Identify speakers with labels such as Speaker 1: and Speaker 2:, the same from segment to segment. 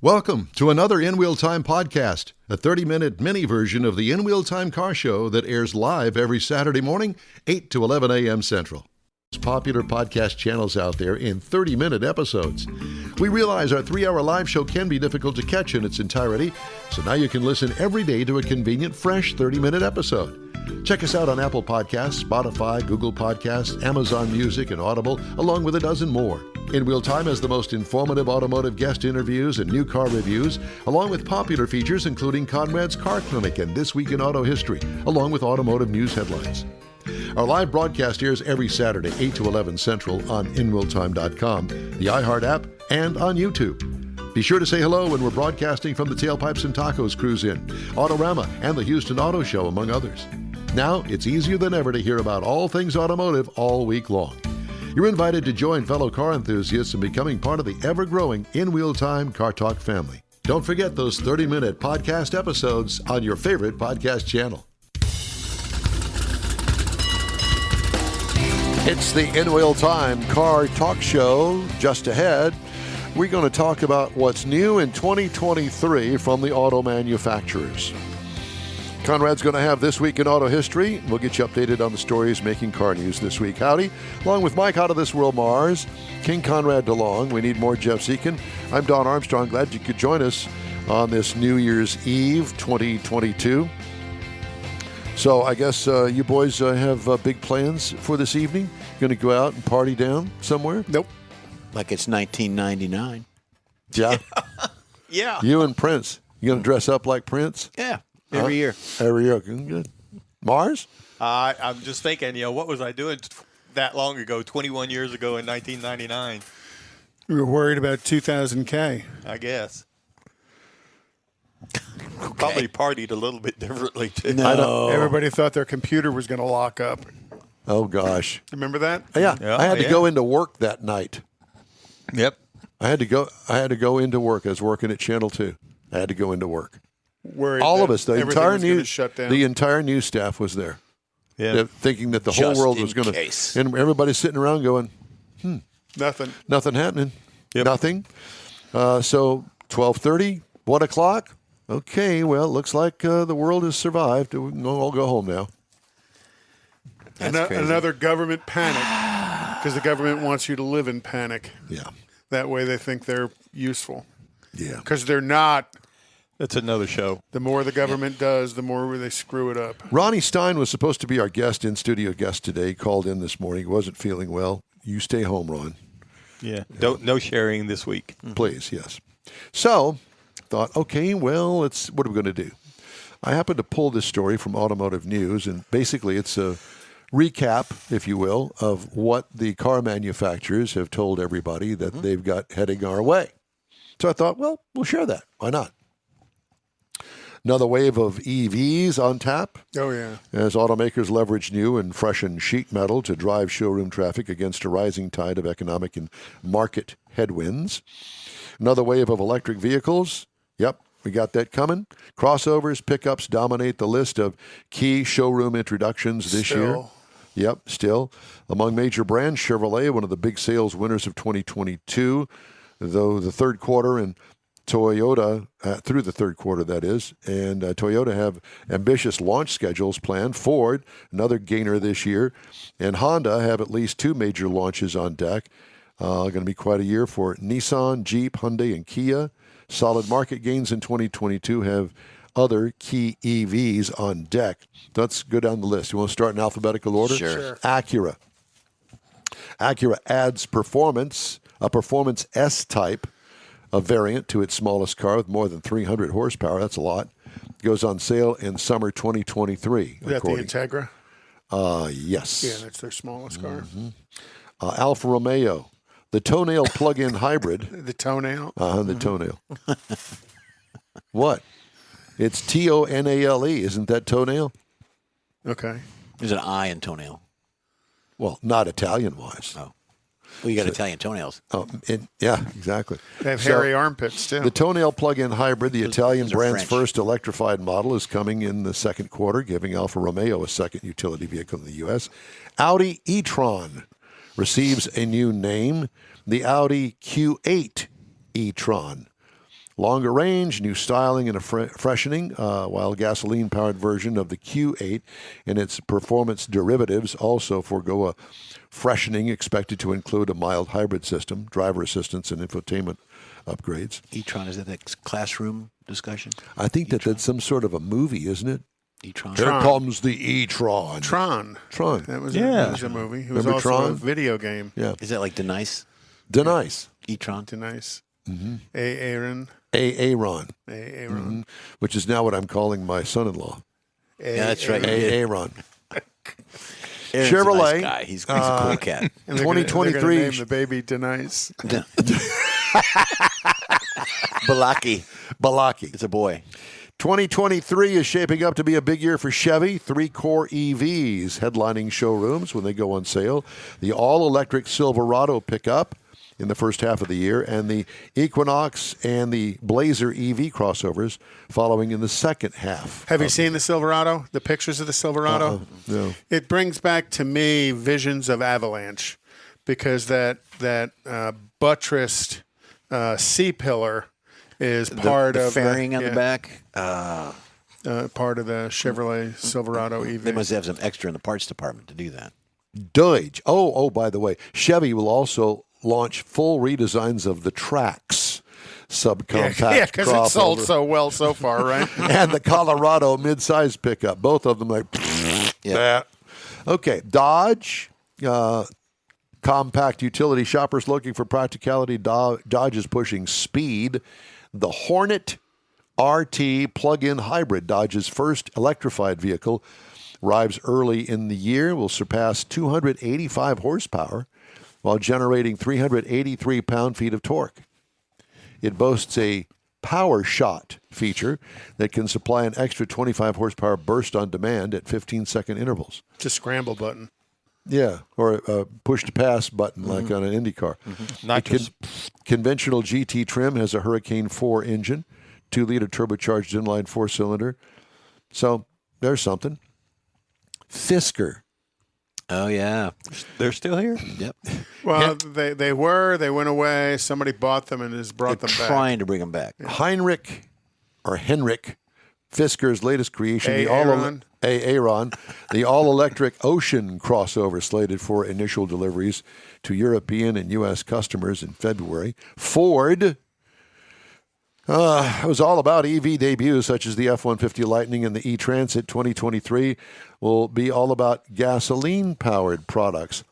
Speaker 1: Welcome to another In Wheel Time podcast, a 30-minute mini version of the In Wheel Time car show that airs live every Saturday morning, 8 to 11 a.m. Central. Popular podcast channels out there in 30-minute episodes. We realize our 3-hour live show can be difficult to catch in its entirety, so now you can listen every day to a convenient, fresh 30-minute episode. Check us out on Apple Podcasts, Spotify, Google Podcasts, Amazon Music, and Audible, along with a dozen more. In Wheel Time has the most informative automotive guest interviews and new car reviews, along with popular features including Conrad's Car Clinic and This Week in Auto History, along with automotive news headlines. Our live broadcast airs every Saturday, 8 to 11 Central on InWheelTime.com, the iHeart app, and on YouTube. Be sure to say hello when we're broadcasting from the Tailpipes and Tacos Cruise In, Autorama, and the Houston Auto Show, among others. Now, it's easier than ever to hear about all things automotive all week long. You're invited to join fellow car enthusiasts in becoming part of the ever-growing In Wheel Time Car Talk family. Don't forget those 30-minute podcast episodes on your favorite podcast channel. It's the In Wheel Time Car Talk Show. Just ahead, we're going to talk about what's new in 2023 from the auto manufacturers. Conrad's going to have This Week in Auto History. We'll get you updated on the stories making car news this week. Howdy. Along with Mike Out of This World Mars, King Conrad DeLong. We need more Jeff Zekin. I'm Don Armstrong. Glad you could join us on this New Year's Eve 2022. So I guess you boys have big plans for this evening? Going to go out and party down somewhere?
Speaker 2: Nope. Like it's 1999.
Speaker 1: Yeah.
Speaker 2: Yeah.
Speaker 1: You and Prince. You going to dress up like Prince?
Speaker 2: Yeah. Every year.
Speaker 1: Every year. Good. Mars?
Speaker 3: I'm just thinking, what was I doing that long ago, 21 years ago in 1999?
Speaker 4: We were worried about 2000K.
Speaker 3: I guess. Probably partied a little bit differently, too.
Speaker 2: No.
Speaker 4: Everybody thought their computer was going to lock up.
Speaker 1: Oh, gosh.
Speaker 4: Remember that?
Speaker 1: Yeah.
Speaker 3: Yeah,
Speaker 1: I had to go into work that night.
Speaker 3: Yep.
Speaker 1: I had to go into work. I was working at Channel 2. I had to go into work.
Speaker 4: Worried
Speaker 1: All
Speaker 4: that
Speaker 1: of us, the
Speaker 4: everything
Speaker 1: entire
Speaker 4: was gonna
Speaker 1: news,
Speaker 4: shut down.
Speaker 1: the entire news staff was there.
Speaker 3: Yeah.
Speaker 1: Thinking that the whole
Speaker 2: Just
Speaker 1: world
Speaker 2: in
Speaker 1: was going to,
Speaker 2: case.
Speaker 1: and everybody's sitting around going,
Speaker 4: Nothing.
Speaker 1: nothing happening,
Speaker 3: Yep.
Speaker 1: nothing. So 12:30, 1 o'clock. Okay, well, looks like the world has survived. We can all go home now.
Speaker 2: That's crazy.
Speaker 4: Another government panic, because the government wants you to live in panic.
Speaker 1: Yeah,
Speaker 4: That way they think they're useful.
Speaker 1: yeah.
Speaker 4: Because they're not.
Speaker 3: That's another show.
Speaker 4: The more the government does, the more they screw it up.
Speaker 1: Ronnie Stein was supposed to be our in-studio guest today. Called in this morning. He wasn't feeling well. You stay home, Ron.
Speaker 3: Yeah. No sharing this week.
Speaker 1: Please, yes. So, thought, okay, well, what are we going to do? I happened to pull this story from Automotive News, and basically it's a recap, if you will, of what the car manufacturers have told everybody that they've got heading our way. So I thought, well, we'll share that. Why not? Another wave of EVs on tap
Speaker 4: Oh, yeah.
Speaker 1: as automakers leverage new and freshened sheet metal to drive showroom traffic against a rising tide of economic and market headwinds. Another wave of electric vehicles. Yep, we got that coming. Crossovers, pickups dominate the list of key showroom introductions this year.
Speaker 4: Still.
Speaker 1: Yep, still. Among major brands, Chevrolet, one of the big sales winners of 2022, though the third quarter and Toyota, through the third quarter, that is, and Toyota have ambitious launch schedules planned. Ford, another gainer this year, and Honda have at least 2 major launches on deck. Going to be quite a year for Nissan, Jeep, Hyundai, and Kia. Solid market gains in 2022 have other key EVs on deck. Let's go down the list. You want to start in alphabetical order?
Speaker 2: Sure.
Speaker 1: Acura. Acura adds a Performance S-Type, a variant to its smallest car with more than 300 horsepower. That's a lot. Goes on sale in summer 2023.
Speaker 4: Is that the Integra?
Speaker 1: Yes.
Speaker 4: Yeah, that's their smallest car.
Speaker 1: Alfa Romeo, the toenail plug-in hybrid.
Speaker 4: The toenail.
Speaker 1: The toenail. What? It's Tonale. Isn't that toenail?
Speaker 4: Okay.
Speaker 2: There's an I in toenail.
Speaker 1: Well, not Italian-wise.
Speaker 2: Oh. Well, you got Italian toenails.
Speaker 1: Yeah, exactly.
Speaker 4: They have hairy armpits, too.
Speaker 1: The toenail plug-in hybrid, the Italian
Speaker 2: those are
Speaker 1: brand's
Speaker 2: French.
Speaker 1: first electrified model, is coming in the second quarter, giving Alfa Romeo a second utility vehicle in the U.S. Audi e-tron receives a new name, the Audi Q8 e-tron. Longer range, new styling, and a freshening, while gasoline-powered version of the Q8 and its performance derivatives also forego a freshening expected to include a mild hybrid system, driver assistance, and infotainment upgrades.
Speaker 2: e-tron, is that classroom discussion?
Speaker 1: I think that's some sort of a movie, isn't it?
Speaker 2: e-tron.
Speaker 1: Here comes the e-tron.
Speaker 4: Tron.
Speaker 1: Tron.
Speaker 4: That was,
Speaker 3: Yeah.
Speaker 4: that was a movie. It was
Speaker 1: Remember
Speaker 4: also
Speaker 1: Tron?
Speaker 4: a video game.
Speaker 1: Yeah.
Speaker 2: Is that like Denice?
Speaker 1: Denice.
Speaker 2: e-tron?
Speaker 4: Nice.
Speaker 1: Mm-hmm.
Speaker 4: Aaron.
Speaker 1: Aaron.
Speaker 4: Aaron.
Speaker 1: Which is now what I'm calling my son-in-law.
Speaker 2: Yeah, that's right.
Speaker 1: Aaron.
Speaker 2: Aaron's
Speaker 1: Chevrolet.
Speaker 2: a nice guy. He's a cool cat.
Speaker 4: And they're
Speaker 1: 2023.
Speaker 4: gonna name the baby Denice.
Speaker 2: Balaki. It's a boy.
Speaker 1: 2023 is shaping up to be a big year for Chevy. 3 core EVs headlining showrooms when they go on sale. The all-electric Silverado pickup in the first half of the year, and the Equinox and the Blazer EV crossovers following in the second half.
Speaker 4: Have you seen the Silverado? The pictures of the Silverado?
Speaker 1: No.
Speaker 4: It brings back to me visions of Avalanche, because that buttressed C-pillar is part
Speaker 2: the
Speaker 4: of
Speaker 2: fairing on the back.
Speaker 4: part of the Chevrolet Silverado EV.
Speaker 2: They must have some extra in the parts department to do that.
Speaker 1: Dodge. Oh, by the way, Chevy will also launch full redesigns of the Trax subcompact
Speaker 4: because
Speaker 1: crossover
Speaker 4: it sold so well so far, right?
Speaker 1: and the Colorado midsize pickup. Both of them like that. Okay, Dodge. Compact utility shoppers looking for practicality. Dodge is pushing speed. The Hornet RT plug-in hybrid, Dodge's first electrified vehicle, arrives early in the year, will surpass 285 horsepower while generating 383 pound-feet of torque. It boasts a power shot feature that can supply an extra 25 horsepower burst on demand at 15-second intervals.
Speaker 4: It's a scramble button.
Speaker 1: Yeah, or a push-to-pass button like on an Indy car.
Speaker 3: Nitrous.
Speaker 1: Conventional GT trim has a Hurricane 4 engine, 2-liter turbocharged inline 4-cylinder. So there's something. Fisker.
Speaker 2: Oh, yeah.
Speaker 3: They're still here?
Speaker 2: Yep.
Speaker 4: Well, they went away. Somebody bought them and has brought
Speaker 2: They're
Speaker 4: them back.
Speaker 2: trying to bring them back.
Speaker 1: Henrik Fisker's latest creation,
Speaker 4: Aaron,
Speaker 1: the all-electric Ocean crossover slated for initial deliveries to European and U.S. customers in February. Ford it was all about EV debuts such as the F-150 Lightning and the E-Transit. 2023 will be all about gasoline-powered products.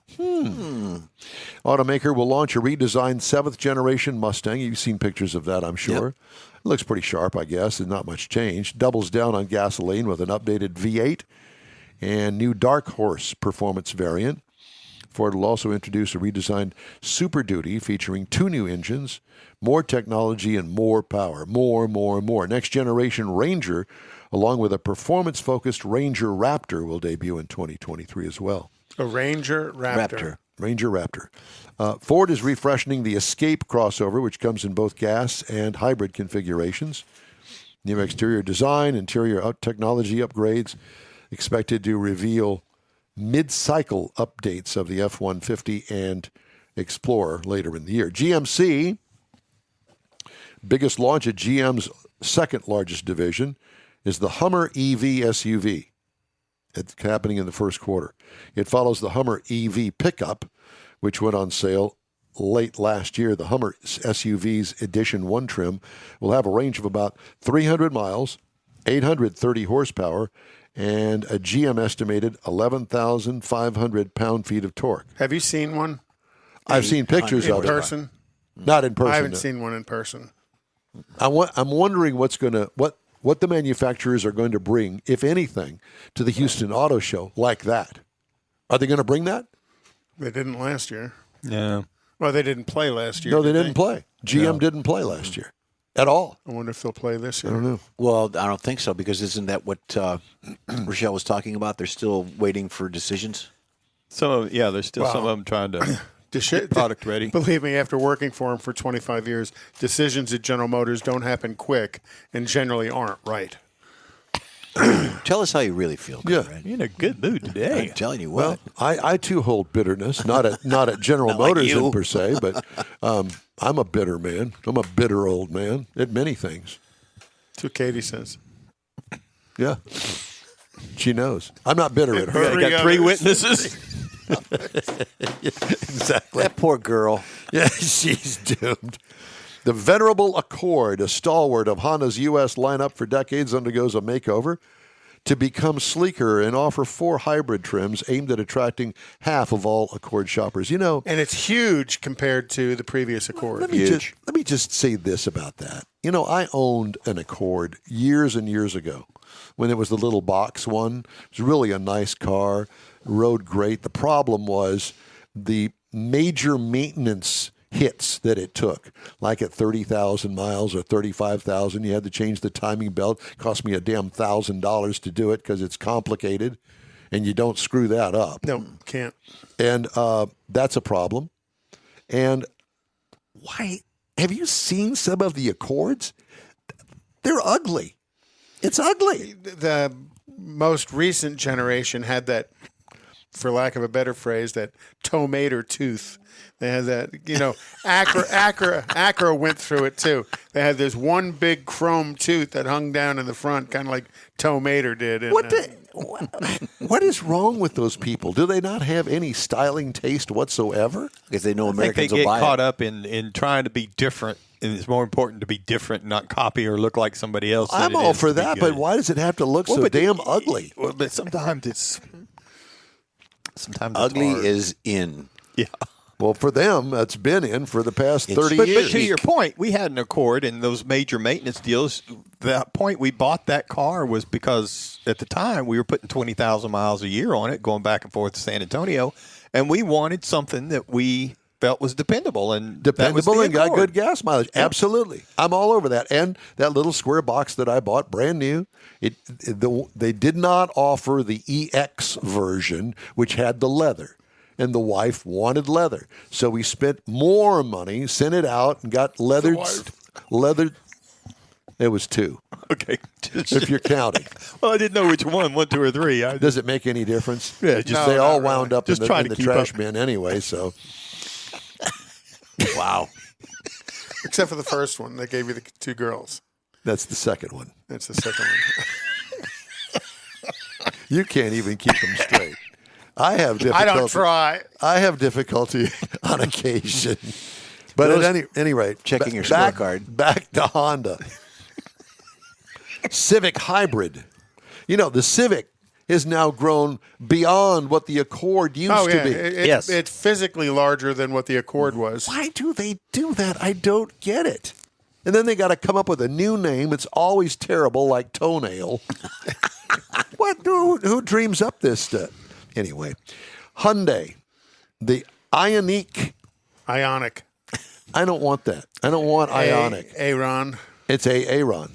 Speaker 1: Automaker will launch a redesigned 7th-generation Mustang. You've seen pictures of that, I'm sure.
Speaker 2: Yep.
Speaker 1: It looks pretty sharp, I guess, and not much change. Doubles down on gasoline with an updated V8 and new Dark Horse performance variant. Ford will also introduce a redesigned Super Duty featuring 2 new engines, more technology, and more power. More. Next generation Ranger, along with a performance-focused Ranger Raptor, will debut in 2023 as well.
Speaker 4: A Ranger Raptor.
Speaker 1: Ranger Raptor. Ford is refreshing the Escape crossover, which comes in both gas and hybrid configurations. New exterior design, interior technology upgrades expected to reveal mid-cycle updates of the F-150 and Explorer later in the year. GMC, biggest launch at GM's second largest division, is the Hummer EV SUV. It's happening in the first quarter. It follows the Hummer EV pickup, which went on sale late last year. The Hummer SUV's Edition 1 trim will have a range of about 300 miles, 830 horsepower, and a GM estimated 11,500 pound-feet of torque.
Speaker 4: Have you seen one
Speaker 1: I've seen pictures
Speaker 4: in
Speaker 1: of
Speaker 4: person?
Speaker 1: it. Not in person.
Speaker 4: I haven't
Speaker 1: no.
Speaker 4: seen one in person.
Speaker 1: I'm wondering what the manufacturers are going to bring, if anything, to the Houston Auto Show like that. Are they going to bring that?
Speaker 4: They didn't last year.
Speaker 3: Yeah.
Speaker 4: Well, they didn't play last year.
Speaker 1: No, they
Speaker 4: did
Speaker 1: didn't play. GM didn't play last year at all.
Speaker 4: I wonder if they'll play this year.
Speaker 1: I don't know.
Speaker 2: Well, I don't think so, because isn't that what Rochelle was talking about? They're still waiting for decisions.
Speaker 3: There's still some of them trying to get product ready.
Speaker 4: Believe me, after working for them for 25 years, decisions at General Motors don't happen quick and generally aren't right.
Speaker 2: Tell us how you really feel,
Speaker 5: Yeah.
Speaker 2: Conrad.
Speaker 3: You're in a good mood today.
Speaker 2: I'm telling you
Speaker 5: Well,
Speaker 2: what.
Speaker 5: I too hold bitterness, not at General
Speaker 2: Not like
Speaker 5: Motors
Speaker 2: you.
Speaker 5: per se, but I'm a bitter man. I'm a bitter old man at many things.
Speaker 4: That's what Katie says.
Speaker 5: Yeah. She knows. I'm not bitter at
Speaker 3: I
Speaker 5: her.
Speaker 3: got three witnesses.
Speaker 5: Exactly.
Speaker 2: That poor girl.
Speaker 5: Yeah, she's doomed. The venerable Accord, a stalwart of Honda's U.S. lineup for decades, undergoes a makeover to become sleeker and offer 4 hybrid trims aimed at attracting half of all Accord shoppers. You know,
Speaker 4: And it's huge compared to the previous Accord.
Speaker 5: let me just say this about that. You know, I owned an Accord years and years ago when it was the little box one. It was really a nice car, rode great. The problem was the major maintenance hits that it took, like at 30,000 miles or 35,000. You had to change the timing belt. It cost me a damn $1,000 to do it because it's complicated, and you don't screw that up.
Speaker 4: No, can't.
Speaker 5: And that's a problem. And why? Have you seen some of the Accords? They're ugly. It's ugly.
Speaker 4: The most recent generation had that, for lack of a better phrase, that tomato tooth. They had that, Acura went through it too. They had this one big chrome tooth that hung down in the front, kind of like Tomater did. And,
Speaker 5: What is wrong with those people? Do they not have any styling taste whatsoever?
Speaker 2: Because they know
Speaker 3: I think
Speaker 2: Americans
Speaker 3: they
Speaker 2: will
Speaker 3: get
Speaker 2: buy
Speaker 3: caught
Speaker 2: it.
Speaker 3: up in trying to be different, and it's more important to be different, not copy or look like somebody else. than
Speaker 5: I'm
Speaker 3: it
Speaker 5: all
Speaker 3: is
Speaker 5: for
Speaker 3: to be
Speaker 5: that,
Speaker 3: good.
Speaker 5: but why does it have to look
Speaker 3: Well,
Speaker 5: so
Speaker 3: but
Speaker 5: damn ugly?
Speaker 3: Well, but sometimes it's
Speaker 2: Ugly
Speaker 3: hard.
Speaker 2: is in.
Speaker 3: Yeah.
Speaker 5: Well, for them, that's been in for the past
Speaker 2: It's-
Speaker 5: 30
Speaker 3: But
Speaker 5: years.
Speaker 3: to your point, we had an Accord and those major maintenance deals. The point we bought that car was because at the time we were putting 20,000 miles a year on it, going back and forth to San Antonio, and we wanted something that we felt was dependable and that was
Speaker 5: Dependable
Speaker 3: the
Speaker 5: and got
Speaker 3: Accord.
Speaker 5: good gas mileage. Absolutely. I'm all over that. And that little square box that I bought, brand new, they did not offer the EX version, which had the leather. And the wife wanted leather. So we spent more money, sent it out, and got leathered. It was 2,
Speaker 3: Okay.
Speaker 5: if you're counting.
Speaker 3: Well, I didn't know which one, 1, 2, or 3.
Speaker 5: Does it make any difference?
Speaker 3: Yeah, just-
Speaker 5: they
Speaker 3: No,
Speaker 5: all
Speaker 3: not
Speaker 5: wound
Speaker 3: really.
Speaker 5: up
Speaker 3: Just
Speaker 5: in
Speaker 3: trying
Speaker 5: the
Speaker 3: to keep
Speaker 5: trash
Speaker 3: up.
Speaker 5: bin anyway. So
Speaker 2: Wow.
Speaker 4: except for the first one, they gave you the 2 girls.
Speaker 5: that's the second one.
Speaker 4: That's the second one.
Speaker 5: You can't even keep them straight. I have difficulty.
Speaker 4: I don't try.
Speaker 5: I have difficulty on occasion. But
Speaker 2: Those-
Speaker 5: at any rate,
Speaker 2: Checking your
Speaker 5: back,
Speaker 2: scorecard.
Speaker 5: Back to Honda. Civic Hybrid. You know, the Civic has now grown beyond what the Accord used
Speaker 4: Oh, yeah.
Speaker 5: to be.
Speaker 3: Yes.
Speaker 4: It's physically larger than what the Accord was.
Speaker 5: Why do they do that? I don't get it. And then they got to come up with a new name. It's always terrible, like Toenail. What? Who dreams up this stuff? Anyway, Hyundai, the Ioniq.
Speaker 4: Ionic.
Speaker 5: I don't want that. I don't want Ionic.
Speaker 4: Aaron.
Speaker 5: It's a Aeron.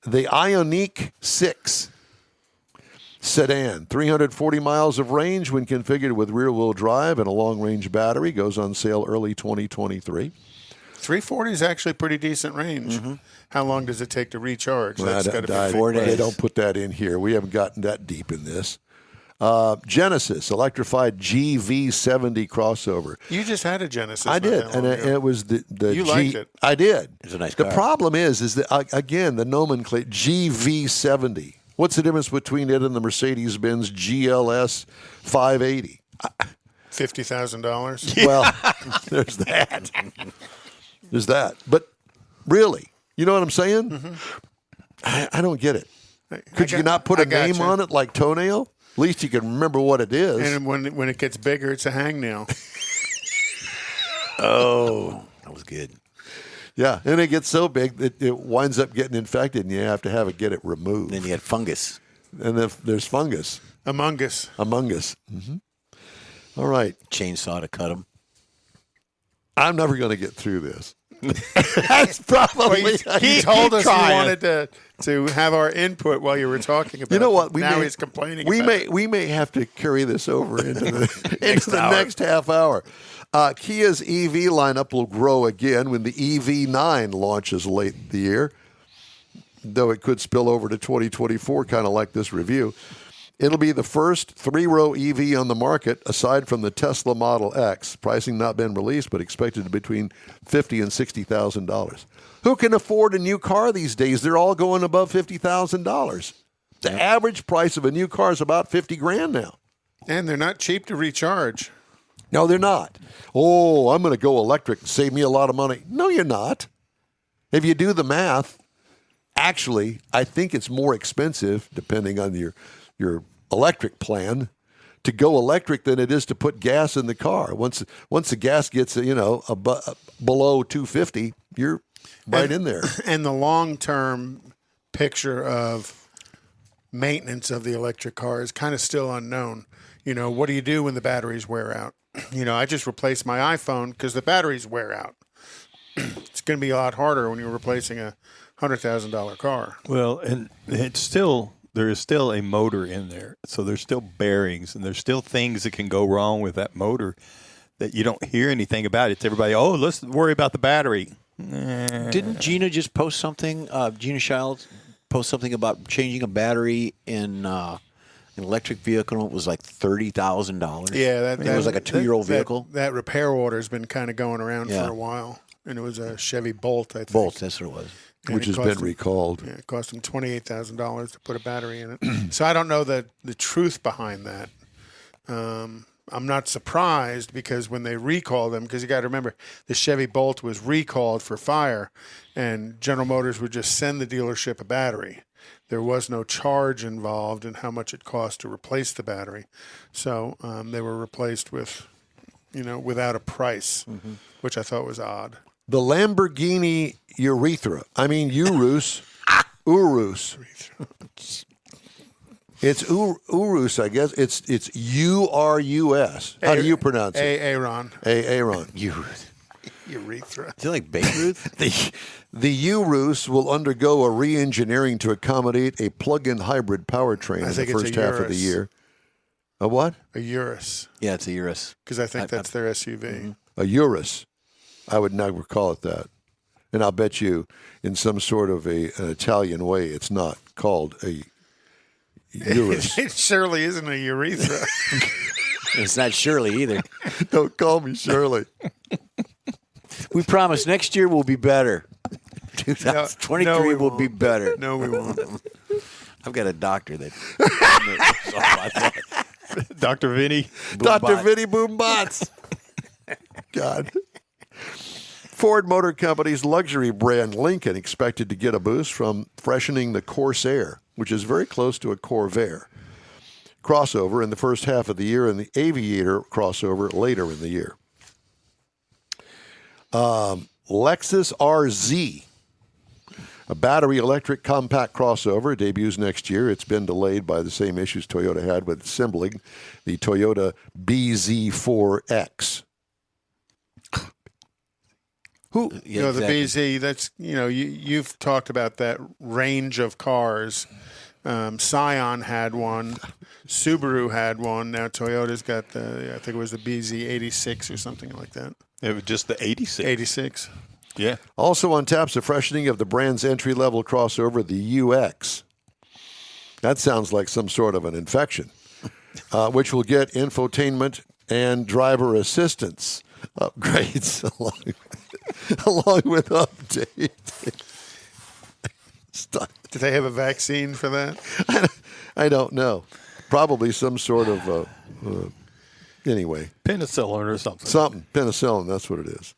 Speaker 5: The Ioniq 6 sedan, 340 miles of range when configured with rear-wheel drive and a long-range battery, goes on sale early 2023.
Speaker 4: 340 is actually pretty decent range. How long does it take to recharge? That's got to be
Speaker 2: 4 days.
Speaker 5: They don't put that in here. We haven't gotten that deep in this. Genesis electrified GV70 crossover.
Speaker 4: You just had a Genesis.
Speaker 5: I
Speaker 4: not
Speaker 5: did,
Speaker 4: that
Speaker 5: and
Speaker 4: long
Speaker 5: it,
Speaker 4: ago.
Speaker 5: it was the
Speaker 4: You
Speaker 5: G.
Speaker 4: liked it.
Speaker 5: I did.
Speaker 2: It's a nice
Speaker 5: The
Speaker 2: car.
Speaker 5: problem is that again the nomenclature GV70. What's the difference between it and the Mercedes-Benz GLS 580?
Speaker 4: $50,000.
Speaker 5: Well, there's that. There's that. But really, you know what I'm saying? I don't get it. Could you not put a name
Speaker 4: you.
Speaker 5: on it like Toenail? At least you can remember what it is.
Speaker 4: And when it gets bigger, it's a hangnail.
Speaker 2: Oh, that was good.
Speaker 5: Yeah, and it gets so big that it winds up getting infected, and you have to get it removed.
Speaker 2: Then you had fungus.
Speaker 5: And then there's fungus
Speaker 4: Among Us.
Speaker 5: among us. All right,
Speaker 2: Chainsaw to cut them.
Speaker 5: I'm never going to get through this. That's probably.
Speaker 4: He told us
Speaker 3: trying.
Speaker 4: he wanted to have our input while you were talking about
Speaker 5: You know
Speaker 4: it.
Speaker 5: what?
Speaker 4: Now he's complaining.
Speaker 5: We
Speaker 4: about
Speaker 5: may
Speaker 4: it.
Speaker 5: we may have to carry this over into the next half hour. Kia's EV lineup will grow again when the EV9 launches late in the year. though it could spill over to 2024, kind of like this review. It'll be the first three-row EV on the market, aside from the Tesla Model X. Pricing not been released, but expected to be between $50,000 and $60,000. Who can afford a new car these days? They're all going above $50,000. The average price of a new car is about $50,000 now.
Speaker 4: And they're not cheap to recharge.
Speaker 5: No, they're not. Oh, I'm going to go electric, save me a lot of money. No, you're not. If you do the math, actually, I think it's more expensive, depending on your electric plan, to go electric than it is to put gas in the car. Once the gas gets below 250, you're right in there.
Speaker 4: And the long-term picture of maintenance of the electric car is kind of still unknown. What do you do when the batteries wear out? I just replaced my iPhone because the batteries wear out. It's going to be a lot harder when you're replacing a $100,000 car.
Speaker 3: Well, and there is still a motor in there. So there's still bearings and there's still things that can go wrong with that motor that you don't hear anything about. It's everybody, let's worry about the battery.
Speaker 2: Didn't Gina just post something? Gina Shiles post something about changing a battery in an electric vehicle. It was like $30,000.
Speaker 4: Yeah,
Speaker 2: it was like a 2-year-old vehicle.
Speaker 4: That repair order has been kind of going around for a while, and it was a Chevy Bolt, I think.
Speaker 2: Bolt, that's what it was.
Speaker 5: Which has been recalled.
Speaker 4: Yeah, it cost them $28,000 to put a battery in it. So I don't know the truth behind that. I'm not surprised because when they recalled them, because you got to remember the Chevy Bolt was recalled for fire, and General Motors would just send the dealership a battery. There was no charge involved in how much it cost to replace the battery. So they were replaced with, without a price, which I thought was odd.
Speaker 5: The Lamborghini Urus. Urus. It's Urus, I guess. It's U-R-U-S. How do you pronounce it?
Speaker 4: Aaron.
Speaker 5: Aaron.
Speaker 4: Urethra.
Speaker 2: Is it like Babe Ruth?
Speaker 5: The Urus will undergo a re-engineering to accommodate a plug-in hybrid powertrain in the first half of the year. A what?
Speaker 4: A Urus.
Speaker 2: Yeah, it's a Urus.
Speaker 4: Because I think that's their SUV.
Speaker 5: A Urus. I would never call it that. And I'll bet you in some sort of an Italian way it's not called a Urus.
Speaker 4: It surely isn't a urethra.
Speaker 2: It's not Shirley either.
Speaker 5: Don't call me Shirley.
Speaker 2: We promise next year will be better. 2023 will be better.
Speaker 4: No, we won't.
Speaker 2: I've got a doctor that.
Speaker 3: Dr. Vinny.
Speaker 5: Dr. Vinny Boombots. God. Ford Motor Company's luxury brand Lincoln expected to get a boost from freshening the Corsair, which is very close to a Corvair crossover in the first half of the year and the Aviator crossover later in the year. Lexus RZ, a battery electric compact crossover, debuts next year. It's been delayed by the same issues Toyota had with assembling the Toyota BZ4X.
Speaker 4: The BZ, that's, you've talked about that range of cars. Scion had one. Subaru had one. Now Toyota's got I think it was the BZ86 or something like that.
Speaker 3: It was just the 86.
Speaker 4: 86.
Speaker 3: Yeah.
Speaker 5: Also on tap's a freshening of the brand's entry-level crossover, the UX. That sounds like some sort of an infection, which will get infotainment and driver assistance upgrades along with updates.
Speaker 4: Do they have a vaccine for that?
Speaker 5: I don't know. Probably some sort of, anyway.
Speaker 3: Penicillin or something.
Speaker 5: Something. Penicillin, that's what it is.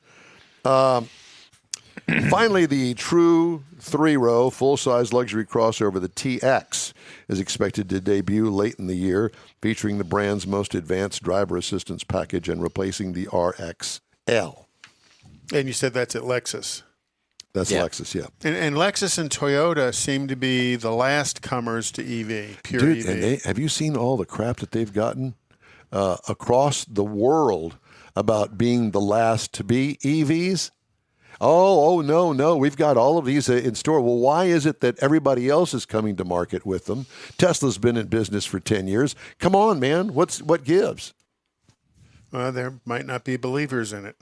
Speaker 5: Finally, the true three-row full-size luxury crossover, the TX, is expected to debut late in the year, featuring the brand's most advanced driver assistance package and replacing the RXL.
Speaker 4: And you said that's at Lexus.
Speaker 5: That's Lexus, yeah.
Speaker 4: And Lexus and Toyota seem to be the last comers to EV, pure EV.
Speaker 5: And have you seen all the crap that they've gotten across the world about being the last to be EVs? No, we've got all of these in store. Well, why is it that everybody else is coming to market with them? Tesla's been in business for 10 years. Come on, man. What gives?
Speaker 4: Well, there might not be believers in it.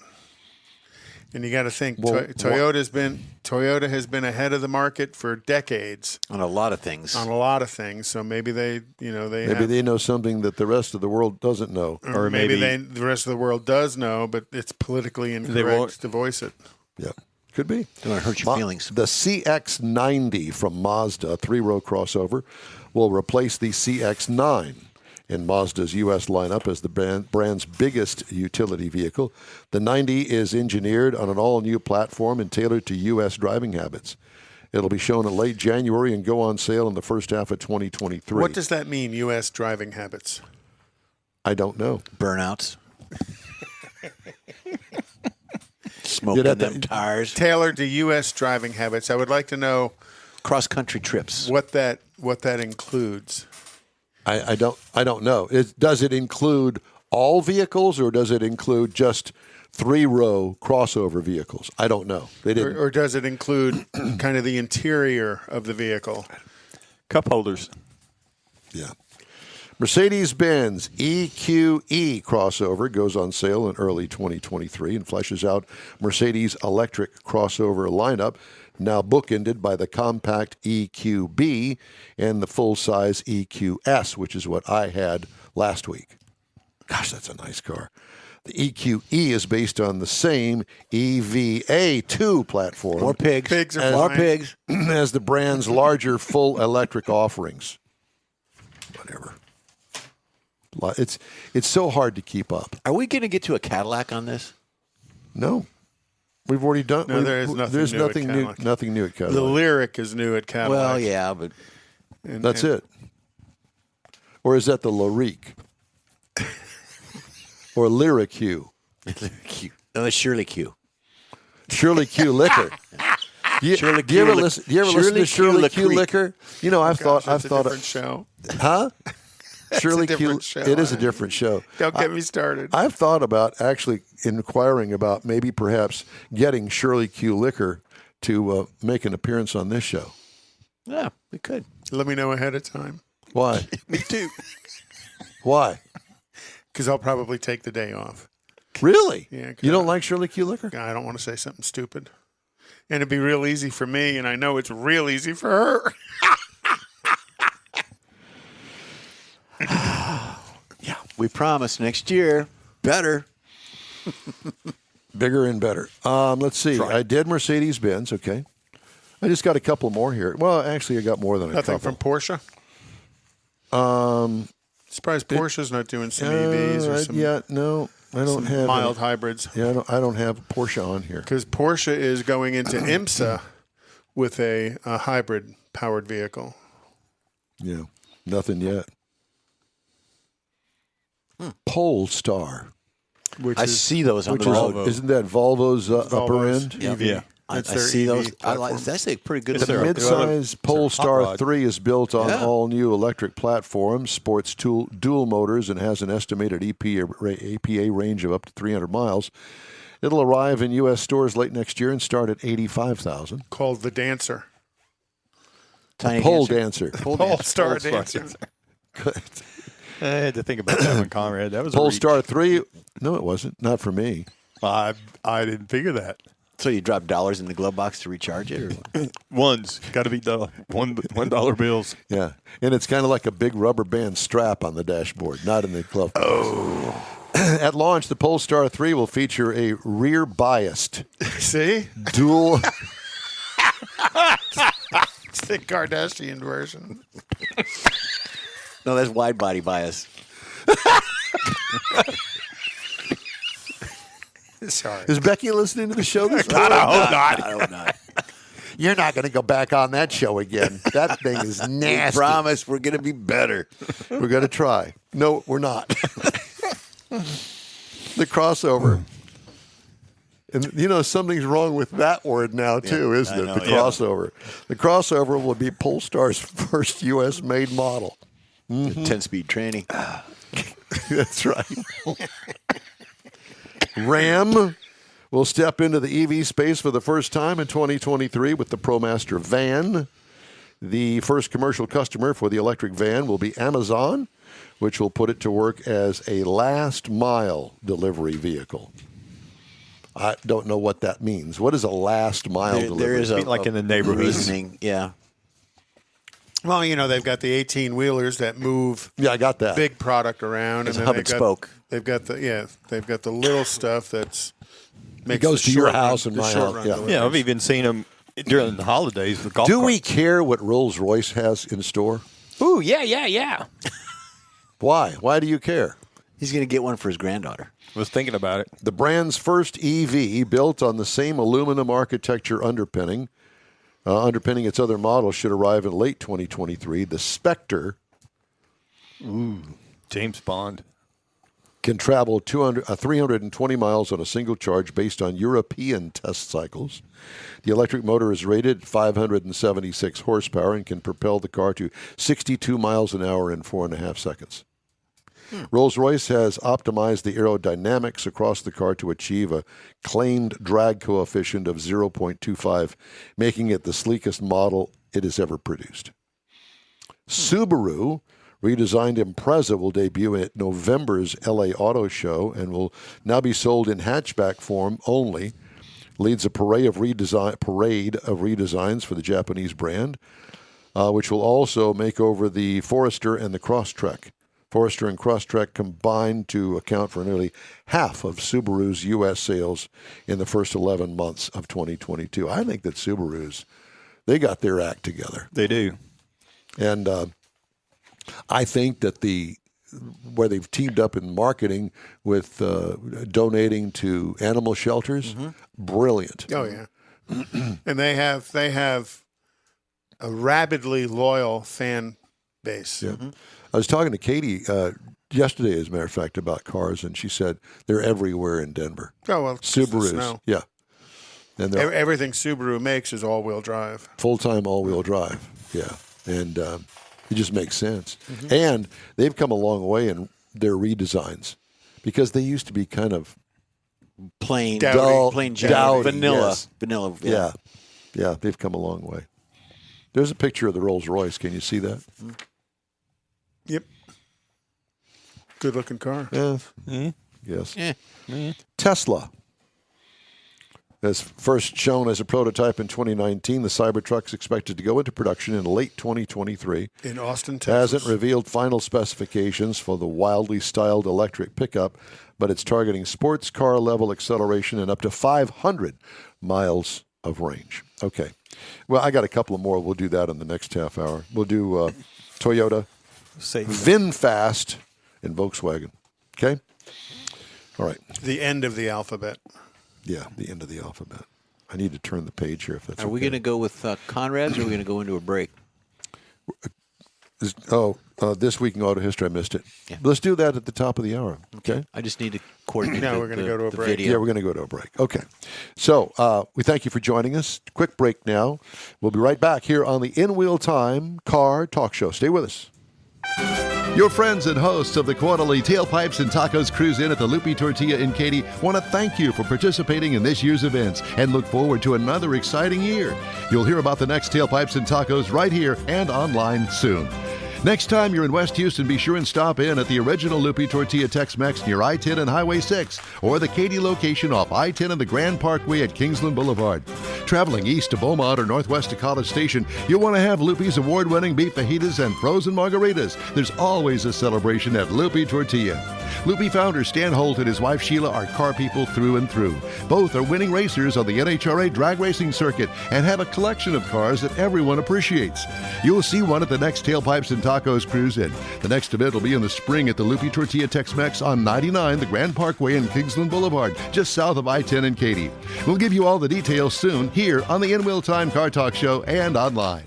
Speaker 4: And you got to think
Speaker 5: Well,
Speaker 4: Toyota has been ahead of the market for decades
Speaker 2: On a lot of things.
Speaker 4: on a lot of things. So maybe they
Speaker 5: know something that the rest of the world doesn't know.
Speaker 4: or maybe the rest of the world does know, but it's politically incorrect to voice it.
Speaker 5: Yeah, could be.
Speaker 2: Don't want to hurt your feelings.
Speaker 5: The CX-90 from Mazda, 3-row crossover, will replace the CX-9 in Mazda's U.S. lineup as the brand's biggest utility vehicle. The 90 is engineered on an all-new platform and tailored to U.S. driving habits. It'll be shown in late January and go on sale in the first half of 2023.
Speaker 4: What does that mean, U.S. driving habits?
Speaker 5: I don't know.
Speaker 2: Burnouts. Smoking them tires.
Speaker 4: Tailored to U.S. driving habits. I would like to know
Speaker 2: Cross-country trips.
Speaker 4: what that includes.
Speaker 5: I don't know. Does it include all vehicles or does it include just 3-row crossover vehicles? I don't know. They didn't.
Speaker 4: Or does it include kind of the interior of the vehicle?
Speaker 3: Cup holders.
Speaker 5: Yeah. Mercedes-Benz EQE crossover goes on sale in early 2023 and fleshes out Mercedes' electric crossover lineup, now bookended by the compact EQB and the full-size EQS, which is what I had last week. Gosh, that's a nice car. The EQE is based on the same EVA2 platform.
Speaker 2: More pigs.
Speaker 4: Pigs are
Speaker 2: More
Speaker 4: fine.
Speaker 2: pigs.
Speaker 5: As the brand's larger full electric offerings. Whatever. It's so hard to keep up.
Speaker 2: Are we going to get to a Cadillac on this?
Speaker 5: No. We've already done.
Speaker 4: No, there is nothing
Speaker 5: there's
Speaker 4: new at
Speaker 5: nothing new.
Speaker 4: Cadillac.
Speaker 5: Nothing new at Cadillac.
Speaker 4: The Lyric is new at Cadillac.
Speaker 2: Well, yeah, but
Speaker 5: That's it. Or is that the Lyric? Or Lyric Hue?
Speaker 2: Q. No, that's Shirley Q.
Speaker 5: Shirley Q Liquor.
Speaker 2: Shirley
Speaker 5: Do you ever
Speaker 2: Q.
Speaker 5: listen to Shirley Q Liquor? You know, I've thought.
Speaker 4: That's a different show.
Speaker 5: Huh? Shirley Q.
Speaker 4: different show.
Speaker 5: It is a different show.
Speaker 4: Don't get me started.
Speaker 5: I've thought about actually inquiring about maybe perhaps getting Shirley Q Liquor to make an appearance on this show.
Speaker 2: Yeah, we could.
Speaker 4: Let me know ahead of time.
Speaker 5: Why?
Speaker 3: Me too.
Speaker 5: Why?
Speaker 4: Because I'll probably take the day off.
Speaker 5: Really?
Speaker 4: Yeah, 'cause
Speaker 5: You don't like Shirley Q Liquor?
Speaker 4: I don't want to say something stupid. And it'd be real easy for me, and I know it's real easy for her.
Speaker 2: Yeah, we promise next year better.
Speaker 5: Bigger and better. Let's see. I did Mercedes-Benz. Okay. I just got a couple more here. Well, actually, I got more than a
Speaker 4: Nothing
Speaker 5: couple.
Speaker 4: from Porsche? Surprised Porsche's not doing some EVs or some,
Speaker 5: no, I don't have
Speaker 4: mild hybrids.
Speaker 5: Yeah, I don't have Porsche on here.
Speaker 4: Because Porsche is going into IMSA with a hybrid powered vehicle.
Speaker 5: Yeah, nothing yet. Polestar.
Speaker 2: I see those on the road.
Speaker 5: Isn't that Volvo's upper
Speaker 4: Volvo's
Speaker 5: end?
Speaker 2: Yeah.
Speaker 3: Yeah.
Speaker 2: I
Speaker 4: That's their
Speaker 2: see
Speaker 4: EV
Speaker 2: those.
Speaker 4: platform.
Speaker 2: That's actually pretty good.
Speaker 5: The midsize Polestar
Speaker 3: rod.
Speaker 5: 3 is built on
Speaker 2: Yeah.
Speaker 5: all-new electric platforms, sports dual motors, and has an estimated EPA range of up to 300 miles. It'll arrive in U.S. stores late next year and start at $85,000.
Speaker 4: Called the Dancer.
Speaker 2: Tiny
Speaker 5: Pole
Speaker 2: dancer.
Speaker 5: dancer.
Speaker 4: Polestar Dancer.
Speaker 3: I had to think about that one, Conrad. That was a
Speaker 5: Polestar 3. No, it wasn't. Not for me.
Speaker 3: reach. I didn't figure that.
Speaker 2: So you drop dollars in the glove box to recharge it? Or?
Speaker 3: Ones got to be $1 bills.
Speaker 5: Yeah, and it's kind of like a big rubber band strap on the dashboard, not in the glove box. Oh. At launch, the Polestar 3 will feature a rear-biased
Speaker 4: See?
Speaker 5: dual...
Speaker 4: It's the Kardashian version.
Speaker 2: No, that's wide body bias.
Speaker 4: Sorry.
Speaker 5: Is Becky listening to the show this week?
Speaker 2: I hope not.
Speaker 5: You're not going to go back on that show again. That thing is nasty.
Speaker 2: Promise we're going to be better.
Speaker 5: We're going to try. No, we're not. The crossover. And, you know, something's wrong with that word now, too, isn't
Speaker 2: I
Speaker 5: it?
Speaker 2: know,
Speaker 5: The
Speaker 2: yeah.
Speaker 5: crossover. The crossover will be Polestar's first U.S.-made model.
Speaker 2: 10-speed tranny.
Speaker 5: That's right. Ram will step into the EV space for the first time in 2023 with the ProMaster van. The first commercial customer for the electric van will be Amazon, which will put it to work as a last-mile delivery vehicle. I don't know what that means. What is a last mile
Speaker 2: There
Speaker 5: delivery?
Speaker 2: is a
Speaker 3: Like in the neighborhoods.
Speaker 2: reasoning, yeah.
Speaker 4: Well, they've got the 18-wheelers that move
Speaker 5: Yeah, I got that.
Speaker 4: big product around,
Speaker 2: It's
Speaker 4: and
Speaker 2: a
Speaker 4: then
Speaker 2: hub and spoke.
Speaker 4: They've got the little stuff that's makes
Speaker 5: goes
Speaker 4: the
Speaker 5: to your
Speaker 4: short
Speaker 5: house
Speaker 4: run-
Speaker 5: and
Speaker 4: the
Speaker 5: my
Speaker 4: short
Speaker 5: house,
Speaker 4: run
Speaker 5: yeah.
Speaker 4: deliveries.
Speaker 3: Yeah, I've even seen them during the holidays. The golf
Speaker 5: Do we
Speaker 3: carts.
Speaker 5: care what Rolls-Royce has in store?
Speaker 3: Ooh, yeah.
Speaker 5: Why? Why do you care?
Speaker 2: He's going to get one for his granddaughter.
Speaker 3: Was thinking about it.
Speaker 5: The brand's first EV, built on the same aluminum architecture underpinning its other models, should arrive in late 2023. The Spectre
Speaker 3: James Bond.
Speaker 5: can travel 320 miles on a single charge based on European test cycles. The electric motor is rated 576 horsepower and can propel the car to 62 miles an hour in 4.5 seconds. Rolls-Royce has optimized the aerodynamics across the car to achieve a claimed drag coefficient of 0.25, making it the sleekest model it has ever produced. Subaru redesigned Impreza will debut at November's LA Auto Show and will now be sold in hatchback form only. Leads a parade of redesigns for the Japanese brand, which will also make over the Forester and the Crosstrek. Forester and Crosstrek combined to account for nearly half of Subaru's U.S. sales in the first 11 months of 2022. I think that Subaru's, they got their act together.
Speaker 3: They do.
Speaker 5: And I think that where they've teamed up in marketing with donating to animal shelters, brilliant.
Speaker 4: Oh yeah, and they have a rabidly loyal fan base.
Speaker 5: Yeah. I was talking to Katie yesterday, as a matter of fact, about cars, and she said they're everywhere in Denver.
Speaker 4: Oh well,
Speaker 5: Subarus,
Speaker 4: snow.
Speaker 5: yeah. And they're
Speaker 4: Everything Subaru makes is all-wheel drive.
Speaker 5: full-time all-wheel drive, yeah. And it just makes sense. And they've come a long way in their redesigns because they used to be kind of
Speaker 2: Plain,
Speaker 4: Dowdy.
Speaker 2: plain
Speaker 5: Dowdy,
Speaker 2: vanilla.
Speaker 5: yes.
Speaker 2: Vanilla.
Speaker 5: Yeah, they've come a long way. There's a picture of the Rolls-Royce. Can you see that?
Speaker 4: Yep. Good-looking car.
Speaker 5: Yes.
Speaker 2: Eh.
Speaker 5: Tesla. As first shown as a prototype in 2019, the Cybertruck's expected to go into production in late 2023.
Speaker 4: In Austin, Texas.
Speaker 5: Hasn't revealed final specifications for the wildly styled electric pickup, but it's targeting sports car level acceleration and up to 500 miles of range. Okay. Well, I got a couple of more. We'll do that in the next half hour. We'll do Toyota, VinFast, and Volkswagen. Okay? All right.
Speaker 4: The end of the alphabet.
Speaker 5: Yeah, the end of the alphabet. I need to turn the page here if that's
Speaker 2: Are we
Speaker 5: okay.
Speaker 2: going to go with Conrad's or are we going to go into a break?
Speaker 5: This week in auto history, I missed it.
Speaker 2: Yeah.
Speaker 5: Let's do that at the top of the hour. Okay?
Speaker 2: I just need to coordinate.
Speaker 4: No, we're gonna go to a
Speaker 2: the
Speaker 4: break.
Speaker 2: video.
Speaker 5: Yeah, we're going to go to a break. Okay. So we thank you for joining us. Quick break now. We'll be right back here on the In Wheel Time Car Talk Show. Stay with us.
Speaker 1: Your friends and hosts of the quarterly Tailpipes and Tacos Cruise In at the Lupi Tortilla in Katy want to thank you for participating in this year's events and look forward to another exciting year. You'll hear about the next Tailpipes and Tacos right here and online soon. Next time you're in West Houston, be sure and stop in at the original Lupi Tortilla Tex-Mex near I-10 and Highway 6, or the Katy location off I-10 and the Grand Parkway at Kingsland Boulevard. Traveling east to Beaumont or northwest to College Station, you'll want to have Lupi's award-winning beef fajitas and frozen margaritas. There's always a celebration at Lupi Tortilla. Lupi founder Stan Holt and his wife Sheila are car people through and through. Both are winning racers on the NHRA drag racing circuit and have a collection of cars that everyone appreciates. You'll see one at the next Tailpipes and Tacos Cruise In. The next event will be in the spring at the Lupi Tortilla Tex-Mex on 99, the Grand Parkway and Kingsland Boulevard, just south of I-10 and Katy. We'll give you all the details soon here on the In Wheel Time Car Talk Show and online.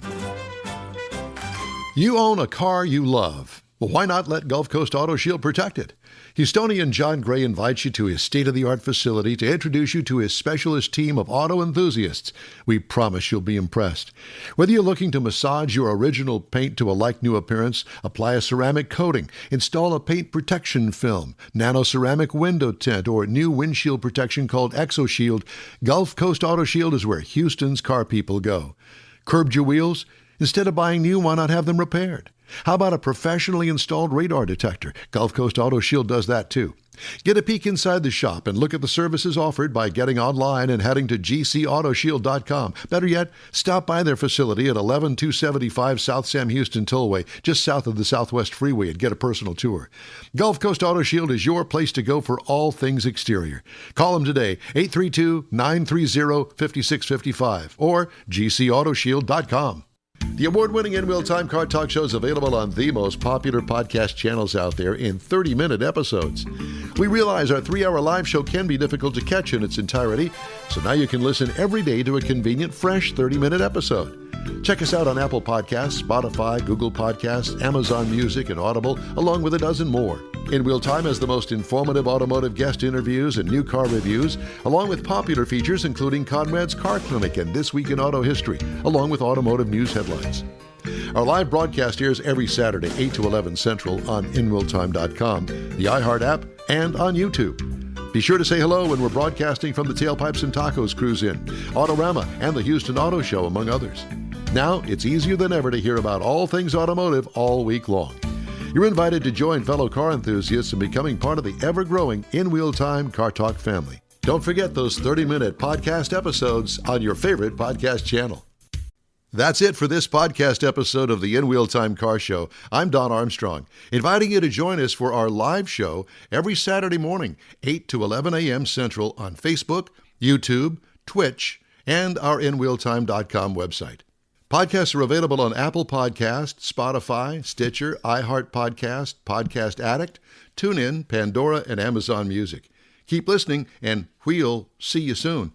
Speaker 1: You own a car you love. Well, why not let Gulf Coast Auto Shield protect it? Houstonian John Gray invites you to his state-of-the-art facility to introduce you to his specialist team of auto enthusiasts. We promise you'll be impressed. Whether you're looking to massage your original paint to a like-new appearance, apply a ceramic coating, install a paint protection film, nano-ceramic window tint, or new windshield protection called ExoShield, Gulf Coast Auto Shield is where Houston's car people go. Curbed your wheels? Instead of buying new, why not have them repaired? How about a professionally installed radar detector? Gulf Coast Auto Shield does that too. Get a peek inside the shop and look at the services offered by getting online and heading to gcautoshield.com. Better yet, stop by their facility at 11275 South Sam Houston Tollway, just south of the Southwest Freeway, and get a personal tour. Gulf Coast Auto Shield is your place to go for all things exterior. Call them today, 832-930-5655 or gcautoshield.com. The award-winning In-Wheel Time Car Talk Show is available on the most popular podcast channels out there in 30-minute episodes. We realize our 3-hour live show can be difficult to catch in its entirety, so now you can listen every day to a convenient, fresh 30-minute episode. Check us out on Apple Podcasts, Spotify, Google Podcasts, Amazon Music, and Audible, along with a dozen more. In-Wheel Time has the most informative automotive guest interviews and new car reviews, along with popular features including Conrad's Car Clinic and This Week in Auto History, along with automotive news headlines. Our live broadcast airs every Saturday, 8 to 11 Central on InWheelTime.com, the iHeart app, and on YouTube. Be sure to say hello when we're broadcasting from the Tailpipes and Tacos Cruise Inn, Autorama, and the Houston Auto Show, among others. Now, it's easier than ever to hear about all things automotive all week long. You're invited to join fellow car enthusiasts in becoming part of the ever-growing In-Wheel Time Car Talk family. Don't forget those 30-minute podcast episodes on your favorite podcast channel. That's it for this podcast episode of the In-Wheel Time Car Show. I'm Don Armstrong, inviting you to join us for our live show every Saturday morning, 8 to 11 a.m. Central on Facebook, YouTube, Twitch, and our InWheelTime.com website. Podcasts are available on Apple Podcasts, Spotify, Stitcher, iHeart Podcast, Podcast Addict, TuneIn, Pandora, and Amazon Music. Keep listening, and we'll see you soon.